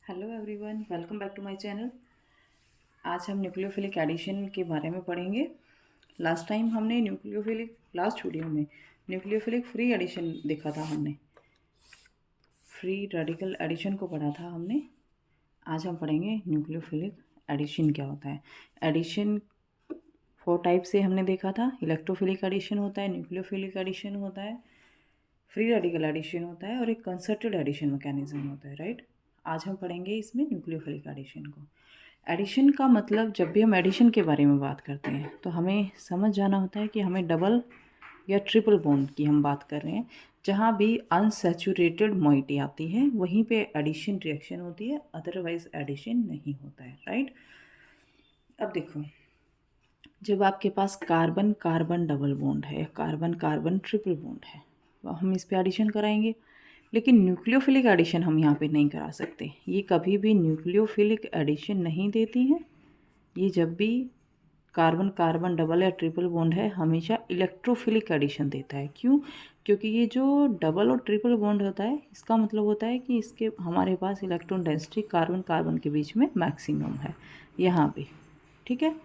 Hello everyone, welcome back to my channel. आज हम nucleophilic addition के बारे में पढ़ेंगे। लास्ट टाइम हमने लास्ट वीडियो में न्यूक्लियोफिलिक फ्री एडिशन देखा था। हमने फ्री रेडिकल एडिशन को पढ़ा था हमने। आज हम पढ़ेंगे न्यूक्लियोफिलिक एडिशन क्या होता है। एडिशन 4 टाइप से हमने देखा था। इलेक्ट्रोफिलिक एडिशन होता है, न्यूक्लियोफिलिक एडिशन होता है, फ्री रेडिकल एडिशन होता है और एक कंसर्टेड एडिशन मैकेनिज्म होता है, राइट। आज हम पढ़ेंगे इसमें न्यूक्लियोफिलिक एडिशन को। एडिशन का मतलब, जब भी हम एडिशन के बारे में बात करते हैं तो हमें समझ जाना होता है कि हमें डबल या ट्रिपल बॉन्ड की हम बात कर रहे हैं। जहाँ भी अनसैचुरेटेड मोइटी आती है वहीं पे एडिशन रिएक्शन होती है, अदरवाइज एडिशन नहीं होता है, राइट। अब देखो, जब आपके पास कार्बन कार्बन डबल बॉन्ड है, कार्बन कार्बन ट्रिपल बॉन्ड है, तो हम इस पे एडिशन कराएंगे। लेकिन न्यूक्लियोफिलिक एडिशन हम यहाँ पे नहीं करा सकते। ये कभी भी न्यूक्लियोफिलिक एडिशन नहीं देती हैं। ये जब भी कार्बन कार्बन डबल या ट्रिपल बॉन्ड है हमेशा इलेक्ट्रोफिलिक एडिशन देता है। क्यों? क्योंकि ये जो डबल और ट्रिपल बॉन्ड होता है, इसका मतलब होता है कि इसके हमारे पास इलेक्ट्रॉन डेंसिटी कार्बन कार्बन के बीच में मैक्सिमम है यहाँ पे, ठीक है।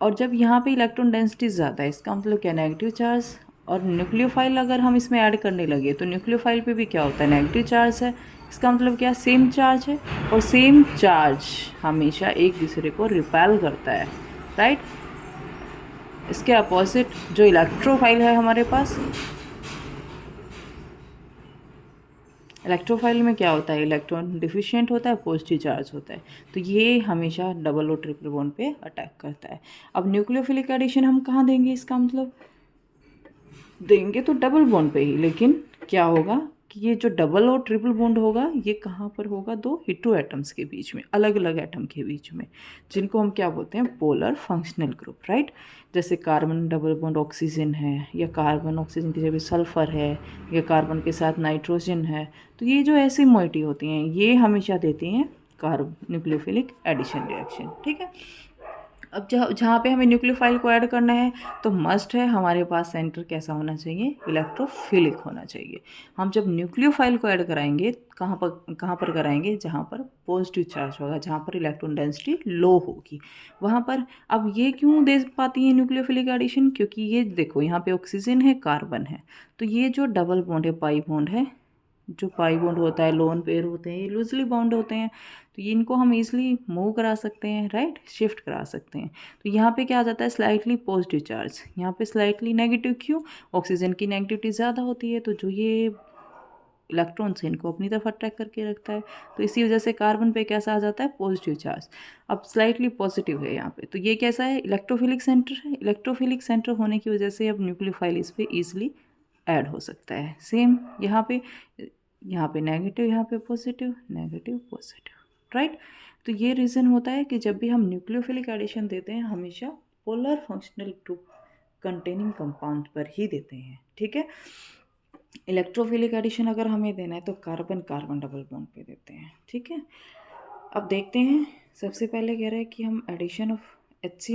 और जब यहाँ पे इलेक्ट्रॉन डेंसिटी ज़्यादा है, इसका मतलब क्या, नेगेटिव चार्ज। और न्यूक्लियोफाइल अगर हम इसमें ऐड करने लगे तो न्यूक्लियोफाइल पे भी क्या होता है, नेगेटिव चार्ज है। इसका मतलब क्या, सेम चार्ज है। और सेम चार्ज हमेशा एक दूसरे को रिपेल करता है, राइट। इसके अपोजिट जो इलेक्ट्रोफाइल है हमारे पास, इलेक्ट्रोफाइल में क्या होता है, इलेक्ट्रॉन डिफिशिएंट होता है, पॉजिटिव चार्ज होता है। तो ये हमेशा डबल और ट्रिपल बॉन्ड पे अटैक करता है। अब न्यूक्लियोफिलिक एडिशन हम कहाँ देंगे, इसका मतलब देंगे तो डबल बॉन्ड पे ही, लेकिन क्या होगा कि ये जो डबल और ट्रिपल बॉन्ड होगा ये कहाँ पर होगा, दो हेटेरो एटम्स के बीच में, अलग अलग एटम के बीच में, जिनको हम क्या बोलते हैं, पोलर फंक्शनल ग्रुप, राइट। जैसे कार्बन डबल बॉन्ड ऑक्सीजन है, या कार्बन ऑक्सीजन की जगह सल्फर है, या कार्बन के साथ नाइट्रोजन है। तो ये जो ऐसी मोइटी होती हैं ये हमेशा देती हैं न्यूक्लियोफिलिक एडिशन रिएक्शन, ठीक है। अब जहाँ पे हमें न्यूक्लियोफाइल को ऐड करना है तो मस्ट है हमारे पास सेंटर कैसा होना चाहिए, इलेक्ट्रोफिलिक होना चाहिए। हम जब न्यूक्लियोफाइल को ऐड कराएंगे कहाँ पर कराएंगे, जहाँ पर पॉजिटिव चार्ज होगा, जहाँ पर इलेक्ट्रॉन डेंसिटी लो होगी वहाँ पर। अब ये क्यों दे पाती है न्यूक्लियोफिलिक एडिशन, क्योंकि ये देखो यहाँ पे ऑक्सीजन है, कार्बन है, तो ये जो डबल बॉन्ड है, पाई बॉन्ड है, जो पाई बॉन्ड होता है, लोन पेयर होते हैं, ये लूजली बाउंड होते हैं। तो ये इनको हम इजीली मूव करा सकते हैं, राइट, शिफ्ट करा सकते हैं। तो यहाँ पे क्या आ जाता है, स्लाइटली पॉजिटिव चार्ज, यहाँ पे स्लाइटली नेगेटिव। क्यों? ऑक्सीजन की नेगेटिविटी ज़्यादा होती है, तो जो ये इलेक्ट्रॉन्स हैं इनको अपनी तरफ अट्रैक्ट करके रखता है। तो इसी वजह से कार्बन पे कैसा आ जाता है, पॉजिटिव चार्ज। अब स्लाइटली पॉजिटिव है यहाँ पे, तो ये कैसा है, इलेक्ट्रोफिलिक सेंटर है। इलेक्ट्रोफिलिक सेंटर होने की वजह से अब न्यूक्लियोफाइल इस पर ईजिली ऐड हो सकता है। सेम यहाँ पे नेगेटिव, यहाँ पे पॉजिटिव, नेगेटिव पॉजिटिव, राइट। तो ये रीज़न होता है कि जब भी हम न्यूक्लियोफिलिक एडिशन देते हैं हमेशा polar functional group containing compound पर ही देते हैं, ठीक है। इलेक्ट्रोफिलिक एडिशन अगर हमें देना है तो कार्बन कार्बन डबल बॉन्ड पे देते हैं, ठीक है। अब देखते हैं, सबसे पहले कह रहे हैं कि हम एडिशन ऑफ एच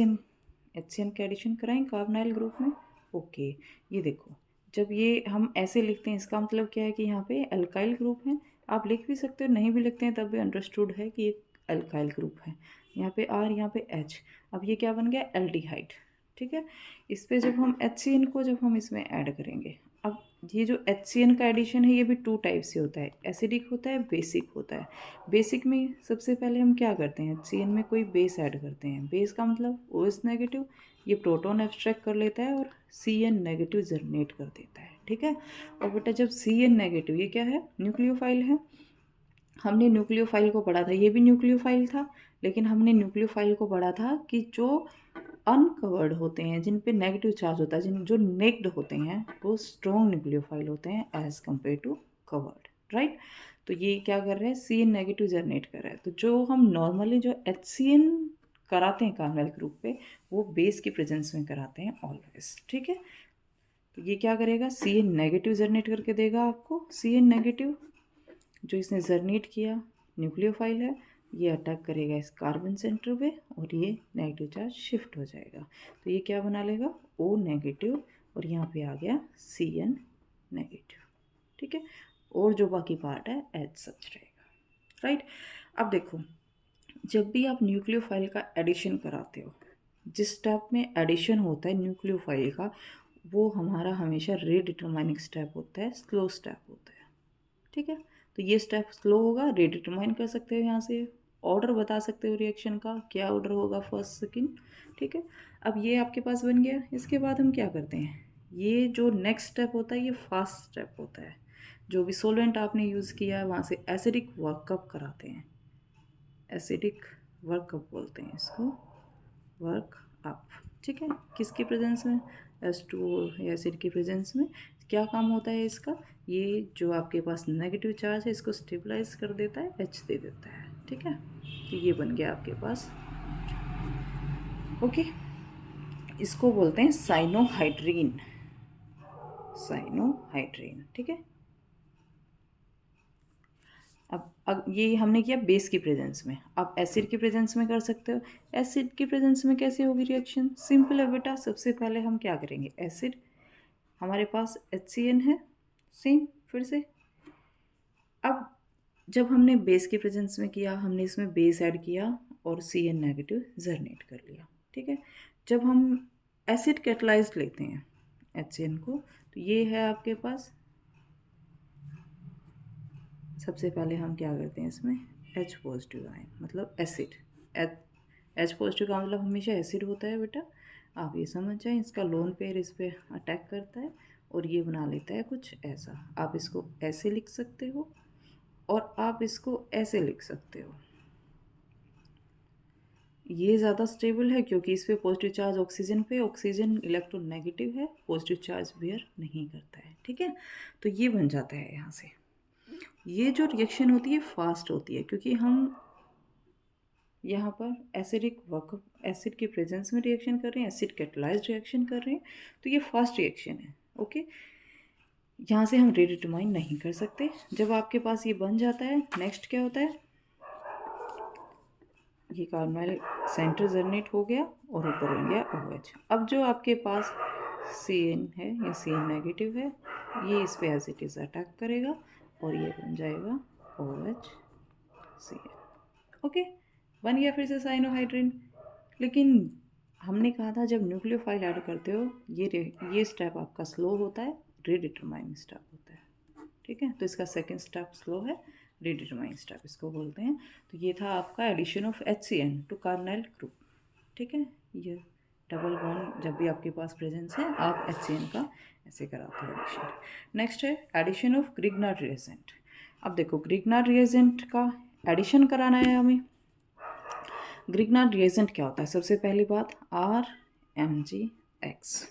का एडिशन कराएं कार्बोनाइल ग्रुप में। ओके, ये देखो, जब ये हम ऐसे लिखते हैं इसका मतलब क्या है कि यहाँ पे अल्काइल ग्रुप है। आप लिख भी सकते हो, नहीं भी लिखते हैं तब भी अंडरस्टूड है कि एक अल्काइल ग्रुप है। यहाँ पे आर, यहाँ पे एच, अब ये क्या बन गया, एल्डिहाइड, ठीक है। इस पे जब हम HCN को जब हम इसमें ऐड करेंगे, अब ये जो HCN का एडिशन है ये भी 2 टाइप से होता है, एसिडिक होता है, बेसिक होता है। बेसिक में सबसे पहले हम क्या करते हैं, HCN में कोई बेस ऐड करते हैं। बेस का मतलब OH नेगेटिव, ये प्रोटॉन एब्स्ट्रैक्ट कर लेता है और CN नेगेटिव जनरेट कर देता है, ठीक है। और बेटा जब CN नेगेटिव, ये क्या है, न्यूक्लियोफाइल है। हमने न्यूक्लियोफाइल को पढ़ा था, ये भी न्यूक्लियोफाइल था, लेकिन हमने न्यूक्लियोफाइल को पढ़ा था कि जो अनकवर्ड होते हैं, जिन पे नेगेटिव चार्ज होता है, जिन जो नेक्ड होते हैं, वो स्ट्रॉन्ग न्यूक्लियोफाइल होते हैं as compare to covered, right. तो ये क्या कर रहे हैं, CN नेगेटिव जनरेट कर रहा है। तो जो हम नॉर्मली जो HCN कराते हैं कार्बोनाइल ग्रुप पे, वो बेस की प्रेजेंस में कराते हैं ऑलवेज, ठीक है। तो ये क्या करेगा, CN नेगेटिव जनरेट करके देगा आपको। CN नेगेटिव जो इसने जनरेट किया न्यूक्लियोफाइल है, ये अटैक करेगा इस कार्बन सेंटर पे और ये नेगेटिव चार्ज शिफ्ट हो जाएगा। तो ये क्या बना लेगा, O नेगेटिव, और यहाँ पे आ गया CN नेगेटिव, ठीक है। और जो बाकी पार्ट है एज सच रहेगा, राइट। अब देखो, जब भी आप न्यूक्लियोफाइल का एडिशन कराते हो, जिस स्टेप में एडिशन होता है न्यूक्लियोफाइल का, वो हमारा हमेशा रीडिटरमाइनिंग स्टेप होता है, स्लो स्टेप होता है। ठीक है, तो ये स्टेप स्लो होगा, रीडिटरमाइन कर सकते हो यहाँ से, ऑर्डर बता सकते हो रिएक्शन का, क्या ऑर्डर होगा फर्स्ट सेकंड। ठीक है, अब ये आपके पास बन गया। इसके बाद हम क्या करते हैं, ये जो नेक्स्ट स्टेप होता है ये फास्ट स्टेप होता है। जो भी सोलेंट आपने यूज़ किया है वहाँ से एसिडिक वर्कअप कराते हैं, एसिडिक वर्कअप बोलते हैं इसको, वर्क अप। ठीक है, किसकी प्रेजेंस में, H2O एसिड की प्रेजेंस में। क्या काम होता है इसका, ये जो आपके पास नेगेटिव चार्ज है इसको स्टेबलाइज कर देता है, H दे देता है। ठीक है, तो ये बन गया आपके पास। ओके, इसको बोलते हैं साइनोहाइड्रीन, साइनोहाइड्रीन। ठीक है, अब ये हमने किया बेस की प्रेजेंस में, आप एसिड की प्रेजेंस में कर सकते हो। एसिड की प्रेजेंस में कैसे होगी रिएक्शन, सिंपल है बेटा। सबसे पहले हम क्या करेंगे, एसिड हमारे पास HCN है, सेम फिर से। अब जब हमने बेस की प्रेजेंस में किया, हमने इसमें बेस ऐड किया और CN नेगेटिव जर्नेट कर लिया। ठीक है, जब हम एसिड कैटलाइज्ड लेते हैं HCN को, तो ये है आपके पास। सबसे पहले हम क्या करते हैं इसमें, H पॉजिटिव आयन, मतलब एसिड। H पॉजिटिव का मतलब हमेशा एसिड होता है बेटा, आप ये समझ जाएं। इसका लोन पेयर इस पर अटैक करता है और ये बना लेता है कुछ ऐसा। आप इसको ऐसे लिख सकते हो और आप इसको ऐसे लिख सकते हो। ये ज़्यादा स्टेबल है क्योंकि इस पर पॉजिटिव चार्ज ऑक्सीजन पे, ऑक्सीजन इलेक्ट्रोनेगेटिव है, पॉजिटिव चार्ज बियर नहीं करता है। ठीक है, तो ये बन जाता है यहाँ से। ये जो रिएक्शन होती है फास्ट होती है क्योंकि हम यहाँ पर एसिडिक वर्कअप, एसिड की प्रेजेंस में रिएक्शन कर रहे हैं, एसिड कैटलाइज्ड रिएक्शन कर रहे हैं, तो ये फास्ट रिएक्शन है। ओके, यहाँ से हम रीडिटरमाइन नहीं कर सकते। जब आपके पास ये बन जाता है, नेक्स्ट क्या होता है, ये कार्बोनाइल सेंटर जर्नेट हो गया और ऊपर बन गया OH। अब जो आपके पास CN है या CN नेगेटिव है, ये इस पे एज इट इज़ अटैक करेगा और ये बन जाएगा OHCN। ओके, बन गया फिर से साइनोहाइड्रिन। लेकिन हमने कहा था जब न्यूक्लियोफाइल ऐड करते हो ये स्टेप आपका स्लो होता है, रीडिटरमाइनिंग स्टेप होता है। ठीक है, तो इसका सेकंड स्टेप स्लो है, रीडिटरमाइनिंग स्टेप इसको बोलते हैं। तो ये था आपका addition of HCN to carbonyl group. ठीक है, ये डबल बॉन्ड जब भी आपके पास प्रेजेंस है आप HCN का ऐसे कराते हो एडिशन। नेक्स्ट है एडिशन ऑफ ग्रिग्नार्ड रिएजेंट। अब देखो, ग्रिग्नार्ड रिएजेंट का एडिशन कराना है हमें। ग्रिग्नार्ड रिएजेंट क्या होता है, सबसे पहली बात RMgX।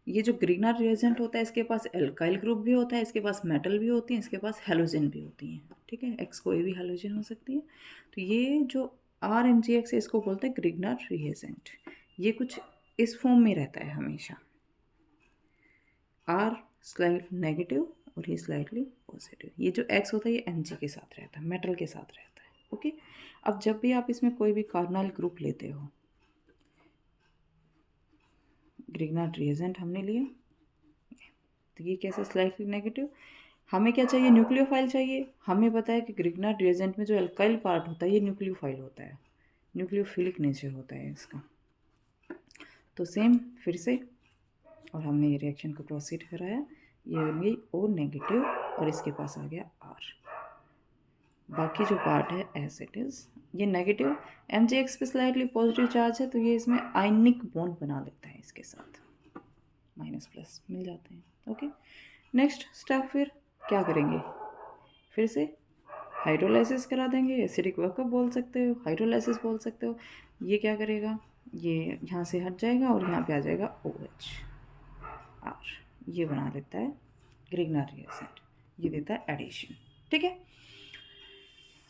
ये जो ग्रिग्नार्ड रिएजेंट होता है इसके पास एल्काइल ग्रुप भी होता है, इसके पास मेटल भी होती है, इसके पास हेलोजन भी होती हैं। ठीक है, X कोई भी हेलोजन हो सकती है। तो ये जो RMgX है इसको बोलते हैं ग्रिग्नार्ड रिएजेंट। ये कुछ इस फॉर्म में रहता है हमेशा, R स्लाइड नेगेटिव और ये स्लाइडली पॉजिटिव। ये जो X होता है ये Mg के साथ रहता है, मेटल के साथ रहता है। ओके, अब जब भी आप इसमें कोई भी कार्बोनाइल ग्रुप लेते हो, ग्रिग्नार्ड रिएजेंट हमने लिया, तो ये कैसे स्लाइटली नेगेटिव। हमें क्या चाहिए, न्यूक्लियोफाइल चाहिए। हमें पता है कि ग्रिग्नार्ड रिएजेंट में जो एल्काइल पार्ट होता है ये न्यूक्लियोफाइल होता है, न्यूक्लियोफिलिक नेचर होता है इसका। तो सेम फिर से, और हमने ये रिएक्शन को प्रोसीड कराया, ये बन गई O नेगेटिव और इसके पास आ गया R। बाकी जो पार्ट है एज इट इज़, ये नेगेटिव MgX पे स्लाइटली पॉजिटिव चार्ज है तो ये इसमें आयनिक बॉन्ड बना लेता है, इसके साथ माइनस प्लस मिल जाते हैं। ओके, नेक्स्ट स्टेप फिर क्या करेंगे, फिर से हाइड्रोलाइसिस करा देंगे, एसिडिक वर्कअप बोल सकते हो, हाइड्रोलाइसिस बोल सकते हो। ये क्या करेगा, ये यहाँ से हट जाएगा और यहाँ पे आ जाएगा OH R, ये बना देता है ग्रिग्नार्ड रिएजेंट, ये देता है एडिशन। ठीक है,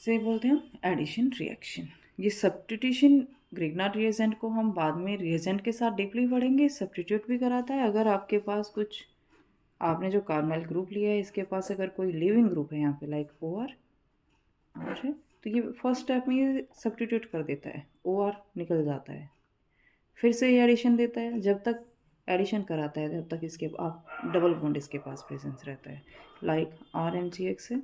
से बोलते हैं हम एडिशन रिएक्शन। ये सब्स्टिट्यूशन, ग्रिग्नार्ड रिएजेंट को हम बाद में रिएजेंट के साथ डीपली पढ़ेंगे, सब्स्टिट्यूट भी कराता है। अगर आपके पास कुछ, आपने जो कार्बोनाइल ग्रुप लिया है इसके पास अगर कोई लिविंग ग्रुप है यहाँ पे लाइक OR है, तो ये फर्स्ट स्टेप में ये सब्स्टिट्यूट कर देता है, OR निकल जाता है, फिर से ये एडिशन देता है। जब तक एडिशन कराता है जब तक इसके आप डबल बॉन्ड इसके पास प्रेजेंस रहता है, लाइक RMgX है,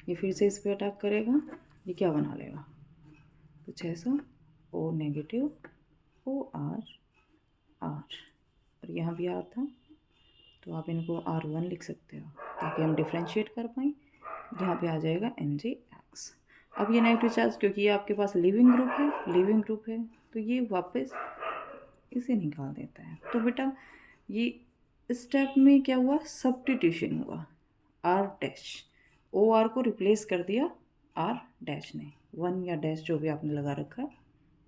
ये फिर से इस पर अटैक करेगा, ये क्या बना लेगा, कुछ ऐसा, O नेगेटिव OR R, और यहाँ भी R था तो आप इनको R1 लिख सकते हो ताकि हम डिफ्रेंशिएट कर पाएँ। यहाँ पे आ जाएगा MgX। अब ये नेगेटिव चार्ज क्योंकि ये आपके पास लिविंग ग्रुप है तो ये वापस इसे निकाल देता है। तो बेटा ये स्टेप में क्या हुआ, सब्स्टिट्यूशन हुआ, R डैश OR को रिप्लेस कर दिया R डैश ने, 1 या डैश जो भी आपने लगा रखा है,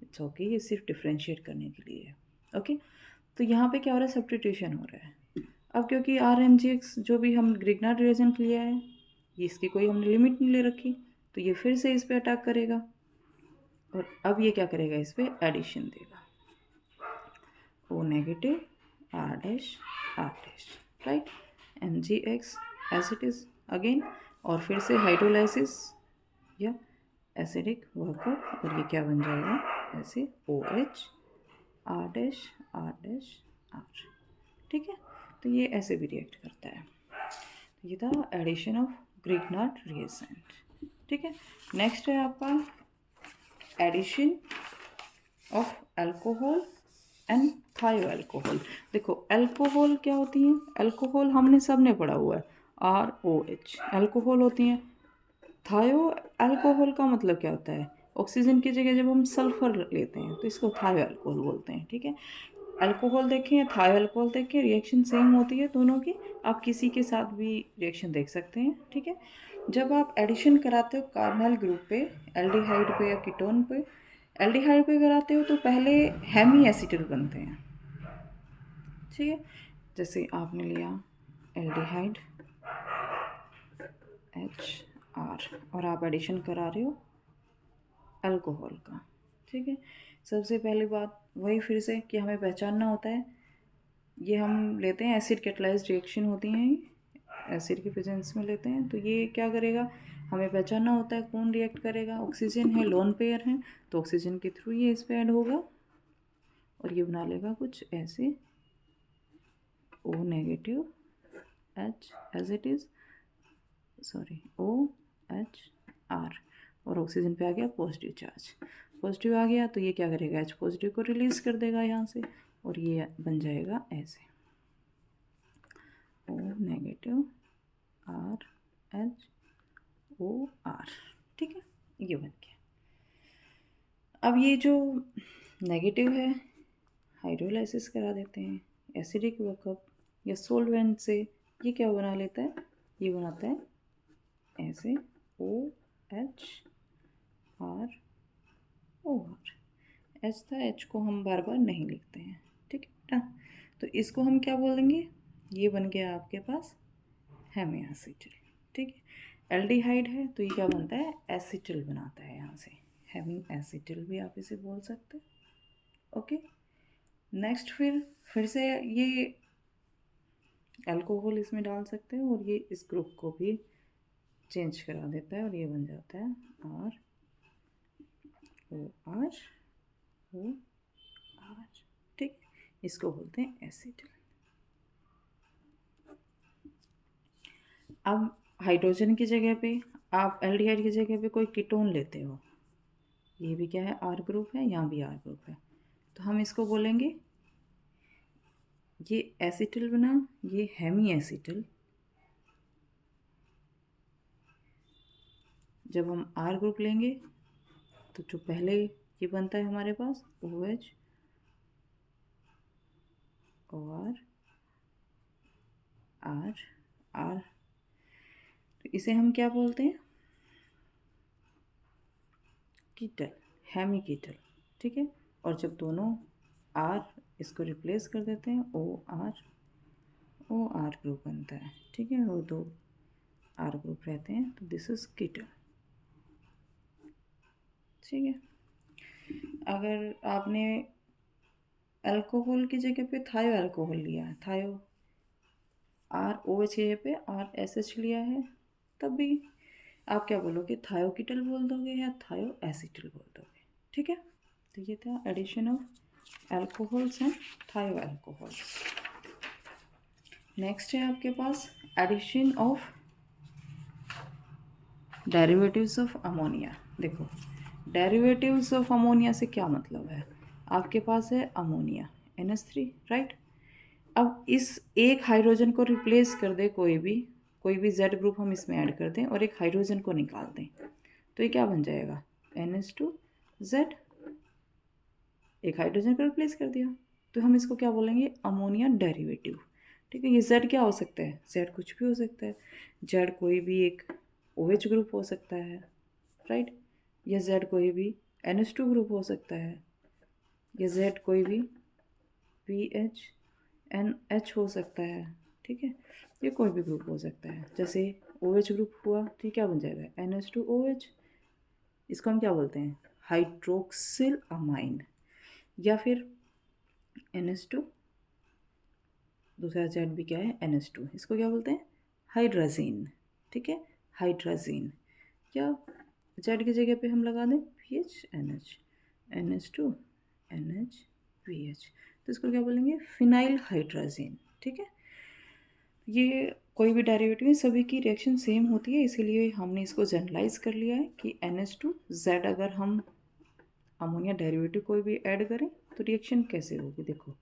इट्स ओके, ये सिर्फ डिफ्रेंशिएट करने के लिए है। ओके, तो यहाँ पे क्या हो रहा है, सब्स्टिट्यूशन हो रहा है। अब क्योंकि RMGX जो भी हम ग्रिग्नार्ड रिएजेंट लिया है, ये इसकी कोई हमने लिमिट नहीं ले रखी, तो ये फिर से इस पर अटैक करेगा और अब ये क्या करेगा, इस पर एडिशन देगा, O negative R dash, right, MgX as it is again, और फिर से हाइड्रोलाइसिस या एसिडिक वर्कअप, और ये क्या बन जाएगा ऐसे OH R डैश R, ठीक है। तो ये ऐसे भी रिएक्ट करता है। तो ये था एडिशन ऑफ ग्रिग्नार्ड रिएजेंट, ठीक है। नेक्स्ट है आपका एडिशन ऑफ अल्कोहल एंड थायो अल्कोहल। देखो अल्कोहल क्या होती है, अल्कोहल हमने सब ने पढ़ा हुआ है, ROH अल्कोहल होती हैं। थायो अल्कोहल का मतलब क्या होता है, ऑक्सीजन की जगह जब हम सल्फर लेते हैं तो इसको थायो अल्कोहल बोलते हैं, ठीक है। अल्कोहल देखें या थायो अल्कोहल देखें, रिएक्शन सेम होती है दोनों की, आप किसी के साथ भी रिएक्शन देख सकते हैं, ठीक है। जब आप एडिशन कराते हो कार्बोनाइल ग्रुप पे, एल्डिहाइड पे या कीटोन पे, एल्डिहाइड पे कराते हो तो पहले हेमी एसिटिल बनते हैं, ठीक है। जैसे आपने लिया एल्डिहाइड HR और आप एडिशन करा रहे हो अल्कोहल का, ठीक है। सबसे पहली बात वही फिर से कि हमें पहचानना होता है, ये हम लेते हैं एसिड कैटलाइज्ड रिएक्शन होती हैं, एसिड की प्रेजेंस में लेते हैं, तो ये क्या करेगा, हमें पहचानना होता है कौन रिएक्ट करेगा। ऑक्सीजन है, लोन पेयर है, तो ऑक्सीजन के थ्रू ये इस पे ऐड होगा और ये बना लेगा कुछ ऐसे O negative H as it is, sorry OHR, और ऑक्सीजन पे आ गया पॉजिटिव चार्ज, पॉजिटिव आ गया तो ये क्या करेगा, H पॉजिटिव को रिलीज़ कर देगा यहाँ से और ये बन जाएगा ऐसे O नेगेटिव RHOR, ठीक है, ये बन गया। अब ये जो नेगेटिव है हाइड्रोलाइसिस करा देते हैं एसिडिक वर्कअप या सोलवेंट से, ये क्या बना लेता है, ये बनाता है ऐसे OHROR, H था, H को हम बार बार नहीं लिखते हैं, ठीक है ना। तो इसको हम क्या बोल देंगे, ये बन गया आपके पास हेमी एसिटिल, ठीक है। एल्डिहाइड है तो ये क्या बनता है, एसिटिल बनाता है यहाँ से, हेमी एसिटिल भी आप इसे बोल सकते हैं, ओके। नेक्स्ट फिर से ये अल्कोहल इसमें डाल सकते हैं और ये इस ग्रुप को भी चेंज करा देता है और ये बन जाता है ROR, ठीक, इसको बोलते हैं एसिटिल। अब हाइड्रोजन की जगह पे आप एल्डिहाइड की जगह पे कोई कीटोन लेते हो, ये भी क्या है R ग्रुप है, यहाँ भी R ग्रुप है, तो हम इसको बोलेंगे ये एसिटिल बना, ये हेमी एसिटिल। जब हम R ग्रुप लेंगे तो जो पहले ये बनता है हमारे पास OH OR R, तो इसे हम क्या बोलते हैं, कीटल, हेमी कीटल, ठीक है। और जब दोनों R इसको रिप्लेस कर देते हैं OR ग्रुप बनता है, ठीक है, और दो R ग्रुप रहते हैं तो दिस इज कीटल, ठीक है। अगर आपने अल्कोहल की जगह पे थायो अल्कोहल लिया है, थायो ROH की जगह पे RSH लिया है, तब भी आप क्या बोलोगे, थायो कीटल बोल दोगे या थायो एसिटिल बोल दोगे, ठीक है। तो ये था addition of alcohols and thio alcohols. Next है आपके पास addition of derivatives of ammonia. देखो, डेरिवेटिव्स ऑफ अमोनिया से क्या मतलब है? आपके पास है अमोनिया NH3, राइट। अब इस एक हाइड्रोजन को रिप्लेस कर दे, कोई भी जेड ग्रुप हम इसमें ऐड कर दें और एक हाइड्रोजन को निकाल दें, तो ये क्या बन जाएगा? NH2Z। एक हाइड्रोजन को रिप्लेस कर दिया, तो हम इसको क्या बोलेंगे? Ammonia derivative. ठीक है, ये जेड क्या हो सकता है? जेड कुछ भी हो सकता है। जेड कोई भी एक OH ग्रुप हो सकता है, राइट। या जेड कोई भी NH2 ग्रुप हो सकता है, या जेड कोई भी BHNH हो सकता है। ठीक है, ये कोई भी ग्रुप हो सकता है। जैसे OH ग्रुप हुआ तो ये क्या बन जाएगा? NH2OH। इसको हम क्या बोलते हैं? Hydroxyl amine. या फिर NH2, दूसरा जेड भी क्या है? NH2। इसको क्या बोलते हैं? हाइड्राजीन। ठीक है, हाइड्राजीन। या जेड की जगह पे हम लगा दें PHNH, NH2 NH तो इसको क्या बोलेंगे? Phenyl hydrazine. ठीक है, ये कोई भी डेरिवेटिव है, सभी की रिएक्शन सेम होती है, इसीलिए हमने इसको जनरलाइज कर लिया है कि NH2Z अगर हम अमोनिया डेरिवेटिव कोई भी ऐड करें तो रिएक्शन कैसे होगी। देखो,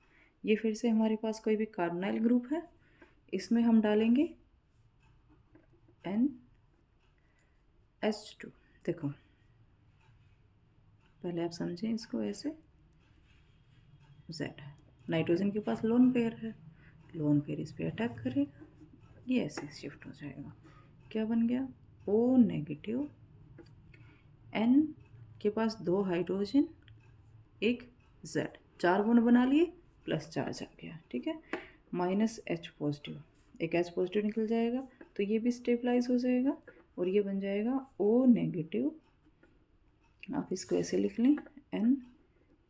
ये फिर से हमारे पास कोई भी कार्बोनाइल ग्रुप है, इसमें हम डालेंगे NH2। देखो, पहले आप समझें इसको ऐसे, Z नाइट्रोजन के पास लोन पेयर है, लोन पेयर इस पर अटैक करेगा, ये ऐसे शिफ्ट हो जाएगा। क्या बन गया? O नेगेटिव, N के पास 2 हाइड्रोजन, एक Z, 4 बॉन्ड बना लिए, प्लस चार्ज आ गया। ठीक है, -H पॉजिटिव, एक H पॉजिटिव निकल जाएगा, तो ये भी स्टेबलाइज हो जाएगा और ये बन जाएगा O नेगेटिव। आप इसको ऐसे लिख लें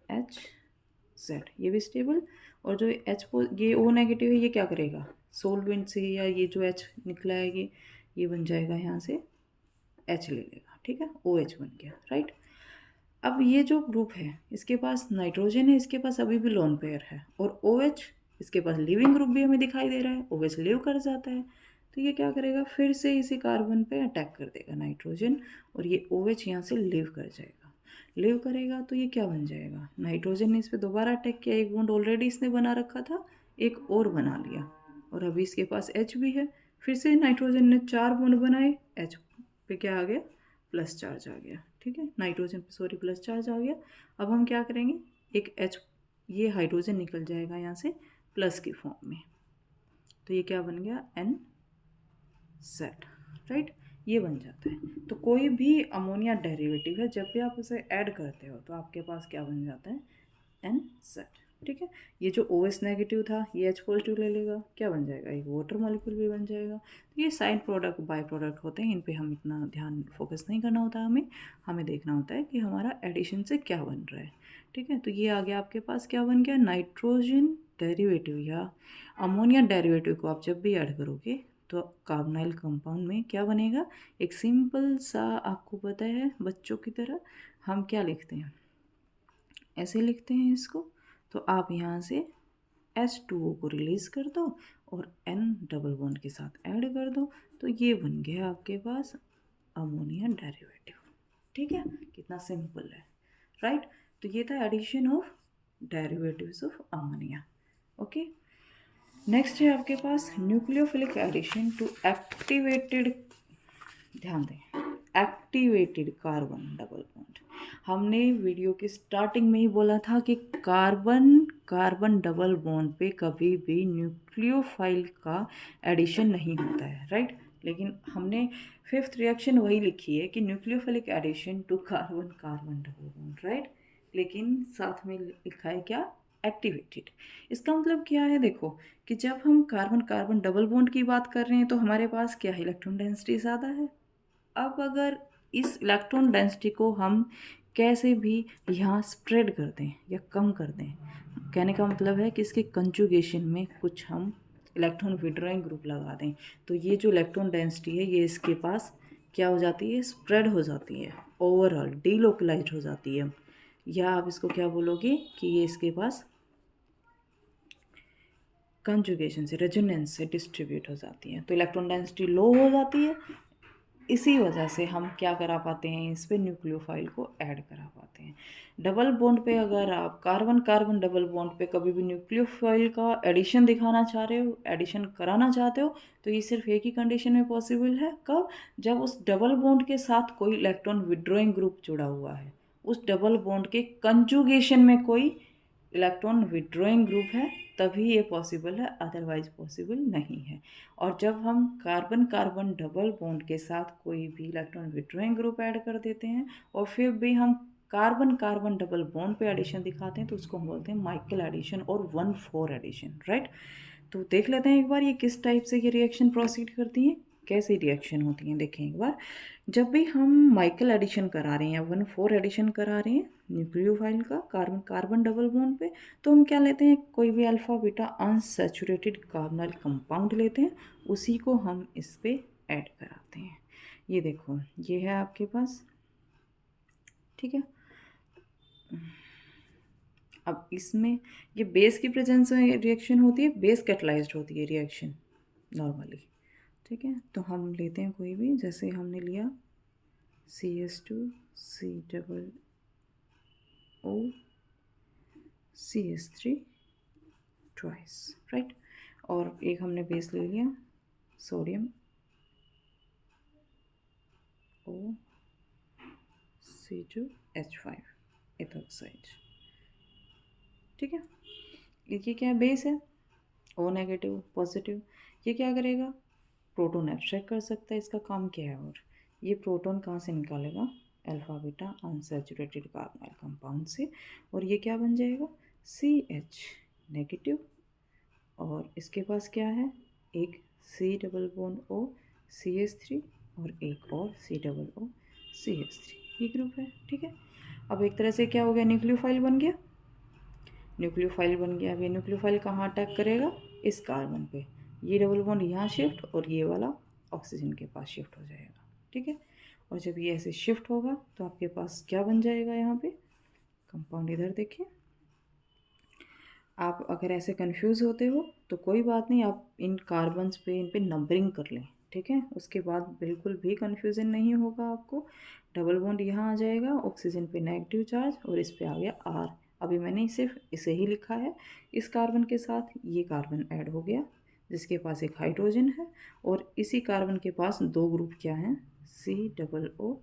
NHZ, ये भी स्टेबल। और जो ये O नेगेटिव है, ये क्या करेगा? सोलवेंट से, या ये जो H निकला है ये बन जाएगा, यहाँ से H ले लेगा। ठीक है, OH बन गया, राइट। अब ये जो ग्रुप है, इसके पास नाइट्रोजन है, इसके पास अभी भी लोन पेयर है, और OH इसके पास लिविंग ग्रुप भी हमें दिखाई दे रहा है, OH लिव कर जाता है, तो ये क्या करेगा? फिर से इसी कार्बन पे अटैक कर देगा नाइट्रोजन, और ये OH यहाँ से लिव कर जाएगा। लिव करेगा तो ये क्या बन जाएगा? नाइट्रोजन ने इस पर दोबारा अटैक किया, एक बॉन्ड ऑलरेडी इसने बना रखा था, एक और बना लिया, और अभी इसके पास H भी है, फिर से नाइट्रोजन ने 4 बॉन्ड बनाए, H पे क्या आ गया? प्लस चार्ज आ गया। ठीक है, नाइट्रोजन पे सॉरी प्लस चार्ज आ गया। अब हम क्या करेंगे? एक H, ये हाइड्रोजन निकल जाएगा यहाँ से प्लस की फॉर्म में, तो ये क्या बन गया? NZ, right. ये बन जाता है। तो कोई भी अमोनिया डेरिवेटिव है, जब भी आप उसे ऐड करते हो तो आपके पास क्या बन जाता है? NZ। ठीक है, ये जो OH नेगेटिव था, ये H पॉजिटिव ले लेगा, क्या बन जाएगा? एक वाटर मॉलिक्यूल भी बन जाएगा। तो ये साइड प्रोडक्ट बाय प्रोडक्ट होते हैं, इन पे हम इतना ध्यान फोकस नहीं करना होता, हमें देखना होता है कि हमारा एडिशन से क्या बन रहा है। ठीक है, तो ये आ गया आपके पास, क्या बन गया? नाइट्रोजन डेरिवेटिव या अमोनिया डेरिवेटिव को आप जब भी ऐड करोगे तो कार्बोनाइल कंपाउंड में क्या बनेगा? एक सिंपल सा, आपको पता है बच्चों की तरह हम क्या लिखते हैं? ऐसे लिखते हैं इसको। तो आप यहाँ से H2O को रिलीज कर दो और N डबल बॉन्ड के साथ ऐड कर दो, तो ये बन गया आपके पास अमोनिया डेरिवेटिव। ठीक है, कितना सिंपल है, राइट। तो ये था addition of derivatives of ammonia. Okay, next है आपके पास न्यूक्लियोफिलिक एडिशन टू एक्टिवेटेड, ध्यान दें, एक्टिवेटेड कार्बन डबल बॉन्ड। हमने वीडियो की स्टार्टिंग में ही बोला था कि कार्बन कार्बन डबल बॉन्ड पे कभी भी न्यूक्लियोफाइल का एडिशन नहीं होता है, राइट। लेकिन हमने 5th रिएक्शन वही लिखी है कि nucleophilic addition to carbon carbon double bond, right. लेकिन साथ में लिखा है क्या? एक्टिवेटेड। इसका मतलब क्या है? देखो, कि जब हम कार्बन कार्बन डबल बॉन्ड की बात कर रहे हैं तो हमारे पास क्या है? इलेक्ट्रॉन डेंसिटी ज़्यादा है। अब अगर इस इलेक्ट्रॉन डेंसिटी को हम कैसे भी यहाँ स्प्रेड कर दें या कम कर दें, कहने का मतलब है कि इसके कंजुगेशन में कुछ हम इलेक्ट्रॉन विड्रॉइंग ग्रुप लगा दें, तो ये जो इलेक्ट्रॉन डेंसिटी है ये इसके पास क्या हो जाती है? स्प्रेड हो जाती है, ओवरऑल डीलोकलाइज्ड हो जाती है। या आप इसको क्या बोलोगे कि ये इसके पास कंजुगेशन से, रेजोनेंस से डिस्ट्रीब्यूट हो जाती है, तो इलेक्ट्रॉन डेंसिटी लो हो जाती है, इसी वजह से हम क्या करा पाते हैं, इस पे न्यूक्लियोफाइल को ऐड करा पाते हैं। डबल बॉन्ड पे अगर आप कार्बन कार्बन डबल बॉन्ड पे कभी भी न्यूक्लियोफाइल का एडिशन दिखाना चाह रहे हो, एडिशन कराना चाहते हो, तो ये सिर्फ एक ही कंडीशन में पॉसिबल है। कब? जब उस डबल बॉन्ड के साथ कोई इलेक्ट्रॉन विड्रॉइंग ग्रुप जुड़ा हुआ है, उस डबल बॉन्ड के कंजुगेशन में कोई इलेक्ट्रॉन विड्रॉइंग ग्रुप है, तभी ये पॉसिबल है, अदरवाइज पॉसिबल नहीं है। और जब हम कार्बन कार्बन डबल बॉन्ड के साथ कोई भी इलेक्ट्रॉन विड्रॉइंग ग्रुप ऐड कर देते हैं और फिर भी हम कार्बन कार्बन डबल बॉन्ड पे एडिशन दिखाते हैं, तो उसको हम बोलते हैं माइकल एडिशन और 1,4 एडिशन, राइट। तो देख लेते हैं एक बार ये किस टाइप से ये रिएक्शन प्रोसीड करती हैं, कैसी रिएक्शन होती हैं। देखें एक बार, जब भी हम माइकल एडिशन करा रहे हैं या 1,4 एडिशन करा रहे हैं न्यूक्लियोफाइल का कार्बन कार्बन डबल बॉन्ड पे, तो हम क्या लेते हैं, कोई भी alpha beta unsaturated carbonyl compound लेते हैं, उसी को हम इस पे ऐड कराते हैं। ये देखो, ये है आपके पास, ठीक है। अब इसमें ये बेस की प्रेजेंस में रिएक्शन होती है, बेस कैटलाइज्ड होती है रिएक्शन नॉर्मली, ठीक है। तो हम लेते हैं कोई भी, जैसे हमने लिया CS2 C double O CS3 twice, right. और एक हमने बेस ले लिया सोडियम O C2H5 एथोक्साइड, ठीक है। ये क्या बेस है, O नेगेटिव पॉजिटिव। ये क्या करेगा, प्रोटॉन एब्स्ट्रैक्ट कर सकता है, इसका काम क्या है। और ये प्रोटॉन कहाँ से निकालेगा, alpha beta unsaturated carbonyl compound से, और ये क्या बन जाएगा, CH नेगेटिव। और इसके पास क्या है, एक C double bond O CH3 और एक और C डबल O CH3, ये ग्रुप है, ठीक है। अब एक तरह से क्या हो गया, न्यूक्लियोफाइल बन गया, न्यूक्लियोफाइल बन गया। अब ये न्यूक्लियोफाइल कहाँ अटैक करेगा, इस कार्बन पे, ये डबल बॉन्ड यहाँ शिफ्ट और ये वाला ऑक्सीजन के पास शिफ्ट हो जाएगा, ठीक है। और जब ये ऐसे शिफ्ट होगा तो आपके पास क्या बन जाएगा, यहाँ पे कंपाउंड, इधर देखिए। आप अगर ऐसे कंफ्यूज होते हो तो कोई बात नहीं, आप इन कार्बन्स पे, इन पे नंबरिंग कर लें, ठीक है। उसके बाद बिल्कुल भी कन्फ्यूज़न नहीं होगा आपको। डबल बॉन्ड यहाँ आ जाएगा, ऑक्सीजन पे नेगेटिव चार्ज और इस पे आ गया R। अभी मैंने सिर्फ इसे ही लिखा है, इस कार्बन के साथ ये कार्बन ऐड हो गया जिसके पास एक हाइड्रोजन है, और इसी कार्बन के पास दो ग्रुप क्या हैं, C double O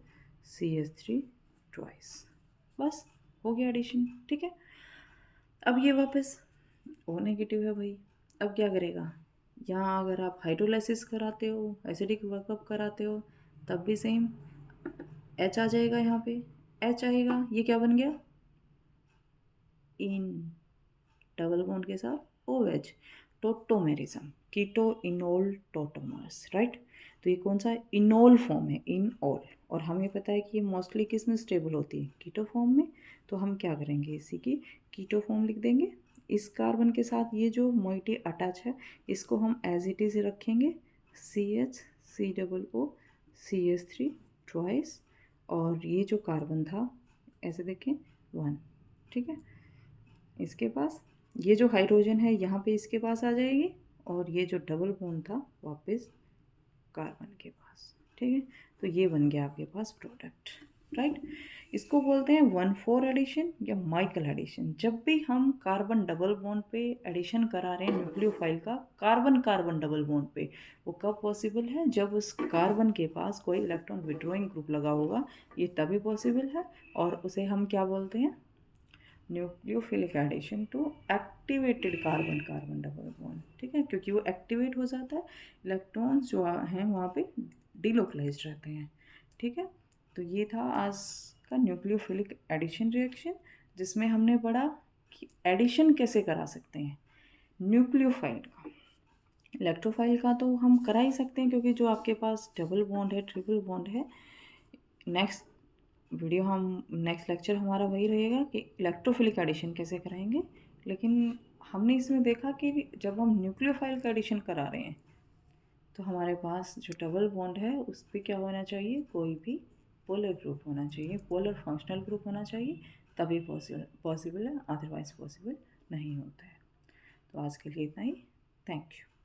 CH3 twice, बस हो गया एडिशन, ठीक है। अब ये वापस O नेगेटिव है भाई, अब क्या करेगा, यहाँ अगर आप हाइड्रोलाइसिस कराते हो, एसिडिक वर्कअप कराते हो, तब भी सेम H आ जाएगा, यहाँ पे H आएगा, ये क्या बन गया, इन डबल बॉन्ड के साथ OH, tautomerism, keto enol tautomers, right. तो ये कौन सा है, इनोल फॉर्म है, इनओल। और हमें पता है कि ये मोस्टली किस में स्टेबल होती है, कीटो फॉर्म में। तो हम क्या करेंगे, इसी की कीटो फॉर्म लिख देंगे। इस कार्बन के साथ ये जो मोइटी अटैच है, इसको हम एज इट इज़ रखेंगे, CH C double O CH3 twice. और ये जो कार्बन था, ऐसे देखें 1, ठीक है। इसके पास ये जो हाइड्रोजन है यहाँ पे इसके पास आ जाएगी, और ये जो डबल बॉन्ड था वापस कार्बन के पास, ठीक है। तो ये बन गया आपके पास प्रोडक्ट, राइट। इसको बोलते हैं 1,4 एडिशन या माइकल एडिशन। जब भी हम कार्बन डबल बॉन्ड पे एडिशन करा रहे हैं न्यूक्लियोफाइल का कार्बन कार्बन डबल बॉन्ड पे, वो कब पॉसिबल है, जब उस कार्बन के पास कोई इलेक्ट्रॉन विड्रॉइंग ग्रुप लगा होगा, ये तभी पॉसिबल है। और उसे हम क्या बोलते हैं, nucleophilic addition to activated carbon carbon double bond, ठीक है। क्योंकि वो एक्टिवेट हो जाता है, इलेक्ट्रॉन्स जो हैं वहाँ पे डिलोकलाइज्ड रहते हैं, ठीक है। तो ये था आज का न्यूक्लियोफिलिक एडिशन रिएक्शन, जिसमें हमने पढ़ा कि एडिशन कैसे करा सकते हैं न्यूक्लियोफाइल का। इलेक्ट्रोफाइल का तो हम करा ही सकते हैं, क्योंकि जो आपके पास डबल बॉन्ड है, ट्रिपल बॉन्ड है। नेक्स्ट वीडियो हम नेक्स्ट लेक्चर हमारा वही रहेगा कि इलेक्ट्रोफिलिक एडिशन कैसे कराएंगे। लेकिन हमने इसमें देखा कि जब हम न्यूक्लियोफाइल का एडिशन करा रहे हैं, तो हमारे पास जो डबल बॉन्ड है उस पर क्या होना चाहिए, कोई भी पोलर ग्रुप होना चाहिए, पोलर फंक्शनल ग्रुप होना चाहिए, तभी पॉसिबल है, अदरवाइज पॉसिबल नहीं होता है। तो आज के लिए इतना ही, थैंक यू।